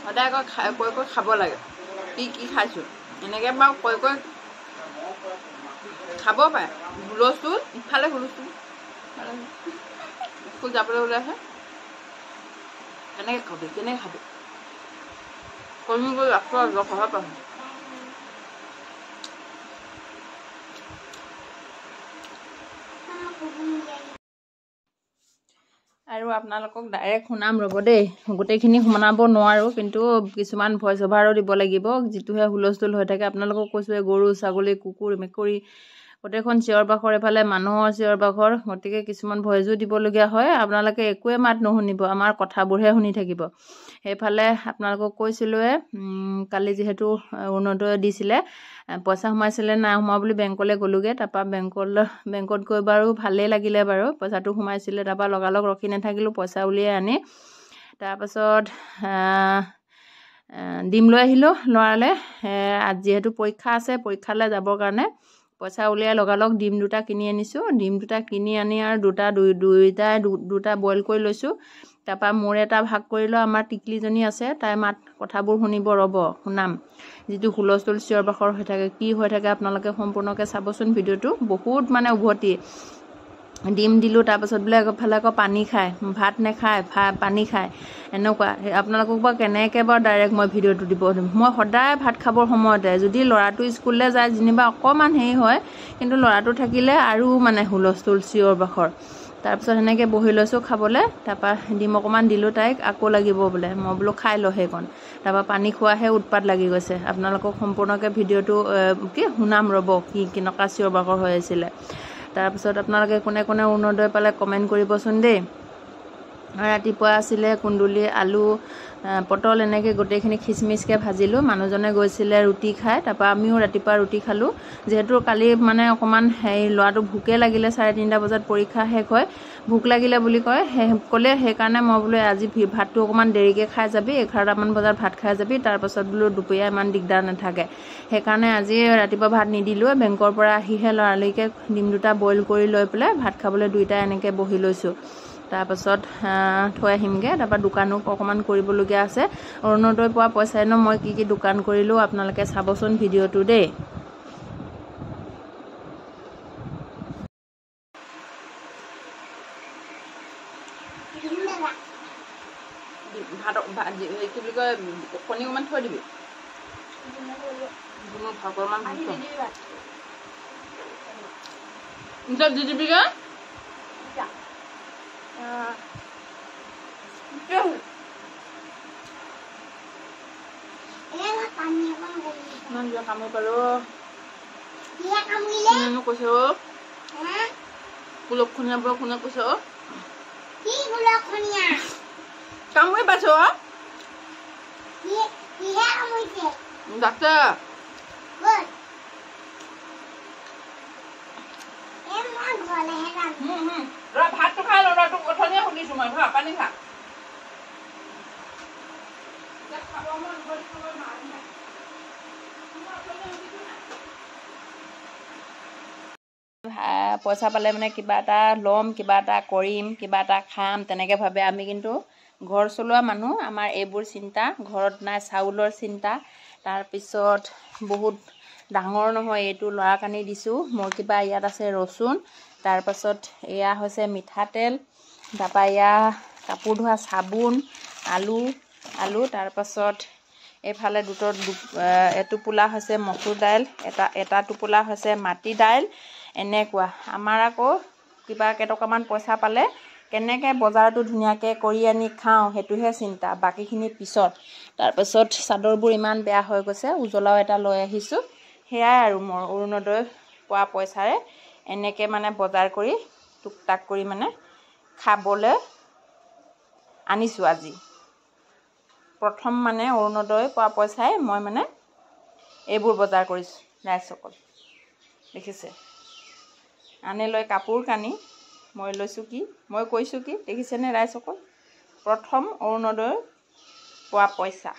সদায় কৈ কৈ খাব লাগে কি কি খাইছোঁ এনেকৈ বাৰু কৈ কৈ খাব পাৰে হুলস্থুল ইফালে হুলস্থুল স্কুল যাবলৈ ওলাইছে কেনেকৈ খাবি কমি গৈ আছোঁ আৰু ঘৰৰ পৰা আৰু আপোনালোকক ডাইৰেক্ট শুনাম ৰ'ব দেই গোটেইখিনি শুনাব নোৱাৰোঁ কিন্তু কিছুমান ভইচ অভাৰো দিব লাগিব যিটোহে হুলস্থুল হৈ থাকে আপোনালোকক কৈছোঁ গৰু ছাগলী কুকুৰ মেকুৰী গোটেইখন চিঞৰ বাখৰ এফালে মানুহৰ চিঞৰ বাখৰ গতিকে কিছুমান ভইচো দিবলগীয়া হয় আপোনালোকে একোৱে মাত নুশুনিব আমাৰ কথাবোৰহে শুনি থাকিব সেইফালে আপোনালোকক কৈছিলোঁৱে কালি যিহেতু অৰুণোদয় দিছিলে পইচা সোমাইছিলে নাই সোমোৱা বুলি বেংকলৈ গ'লোগৈ তাৰপৰা বেংকত গৈ বাৰু ভালেই লাগিলে বাৰু পইচাটো সোমাইছিলে তাৰপৰা লগালগ ৰখি নাথাকিলোঁ পইচা উলিয়াই আনি তাৰপাছত ডিম লৈ আহিলোঁ ল'ৰালৈ যিহেতু পৰীক্ষা আছে পৰীক্ষালৈ যাবৰ কাৰণে পইচা উলিয়াই লগালগ ডিম দুটা কিনি আনিছোঁ ডিম দুটা কিনি আনি আৰু দুটা বইল কৰি লৈছোঁ তাৰপৰা মোৰ এটা ভাগ কৰিলোঁ আমাৰ টিকলিজনী আছে তাই মাত কথাবোৰ শুনিব ৰ'ব শুনাম যিটো হুলস্থুল চিঞৰ বাখৰ হৈ থাকে কি হৈ থাকে আপোনালোকে সম্পূৰ্ণকৈ চাবচোন ভিডিঅ'টো বহুত মানে উভতি ডিম দিলোঁ তাৰপাছত বোলে এফালে আকৌ পানী খায় ভাত নাখায় পানী খায় এনেকুৱা আপোনালোকক বাৰু কেনেকৈ বাৰু ডাইৰেক্ট মই ভিডিঅ'টো দিব মই সদায় ভাত খাবৰ সময়তে যদি ল'ৰাটো স্কুললৈ যায় যেনিবা অকণমান হেৰি হয় কিন্তু ল'ৰাটো থাকিলে আৰু মানে হুলস্থুল চিঞৰ বাখৰ তাৰপিছত সেনেকৈ বহি লৈছোঁ খাবলৈ তাৰপৰা ডিম অকণমান দিলোঁ তাইক আকৌ লাগিব বোলে মই বোলো খাই ল সেইকণ তাৰপৰা পানী খোৱাহে উৎপাত লাগি গৈছে আপোনালোকক সম্পূৰ্ণকৈ ভিডিঅ'টো শুনাম ৰ'ব কেনেকুৱা চিঞৰ বাখৰ হৈ আছিলে তাৰপিছত আপোনালোকে কোনে কোনে অৰুণোদয় পালে কমেণ্ট কৰিবচোন দেই ৰাতিপুৱা আছিলে কুন্দুলি আলু পটল এনেকৈ গোটেইখিনি খিচমিচকৈ ভাজিলোঁ মানুহজনে গৈছিলে ৰুটি খাই তাৰপৰা আমিও ৰাতিপুৱা ৰুটি খালোঁ যিহেতু কালি মানে অকণমান ল'ৰাটো ভোকে লাগিলে 3:30 বজাত পৰীক্ষা শেষ হয় ভোক লাগিলে বুলি ক'লে সেইকাৰণে মই বোলো আজি ভাতটো অকণমান দেৰিকৈ খাই যাবি 11টামান বজাত ভাত খাই যাবি তাৰপাছত বোলো দুপৰীয়া ইমান দিগদাৰ নাথাকে সেইকাৰণে আজি ৰাতিপুৱা ভাত নিদিলোঁ বেংকৰ পৰা আহিহে লৰালৰিকৈ ডিম দুটা বইল কৰি লৈ পেলাই ভাত খাবলৈ দুইটাই এনেকৈ বহি লৈছোঁ তাৰপাছত থৈ আহিমগৈ তাৰপৰা দোকানো অকণমান কৰিবলগীয়া আছে অৰুণোদয় পোৱা পইচাইনো মই কি দোকান কৰিলোঁ আপোনালোকে চাবচোন ভিডিঅ'টো দেই ভাত কি বুলি কয় কণী অকণমান থৈ দিবি ভাগৰমান দি দিবিগৈ কামুৰি পাৰোঁ কৈছে কুলকখনীয়াবোৰক কোনে কৈছে কামুৰি পাইছ ডাক্তৰ ভাতটো খাই ল'ৰাটোক অথনিয়ে শুনিছোঁ মই ভা পানী খা পইচা পালে মানে কিবা এটা ল'ম কিবা এটা কৰিম কিবা এটা খাম তেনেকৈ ভাবে আমি কিন্তু ঘৰ চলোৱা মানুহ আমাৰ এইবোৰ চিন্তা ঘৰত নাই চাউলৰ চিন্তা তাৰপিছত বহুত ডাঙৰ নহয় এইটো ল'ৰাক আনি দিছোঁ মোৰ কিবা ইয়াত আছে ৰচুন তাৰপাছত এয়া হৈছে মিঠাতেল তাৰপৰা এয়া কাপোৰ ধোৱা চাবোন আলু তাৰপাছত এইফালে এটোপোলা হৈছে মচুৰ দাইল এটা টোপোলা হৈছে মাটি দাইল এনেকুৱা আমাৰ আকৌ কিবা কেইটকামান পইচা পালে কেনেকৈ বজাৰটো ধুনীয়াকৈ কৰি আনি খাওঁ সেইটোহে চিন্তা বাকীখিনি পিছত তাৰপাছত চাদৰবোৰ ইমান বেয়া হৈ গৈছে উজ্বলাও এটা লৈ আহিছোঁ সেয়াই আৰু মোৰ অৰুণোদয় পোৱা পইচাৰে এনেকৈ মানে বজাৰ কৰি টুক টাক কৰি মানে খাবলৈ আনিছোঁ আজি প্ৰথম মানে অৰুণোদয় পোৱা পইচাই মই মানে এইবোৰ বজাৰ কৰিছোঁ ৰাইজসকল দেখিছে আনি লৈ কাপোৰ কানি মই কৈছোঁ কি দেখিছেনে ৰাইজসকল প্ৰথম অৰুণোদয় পোৱা পইচা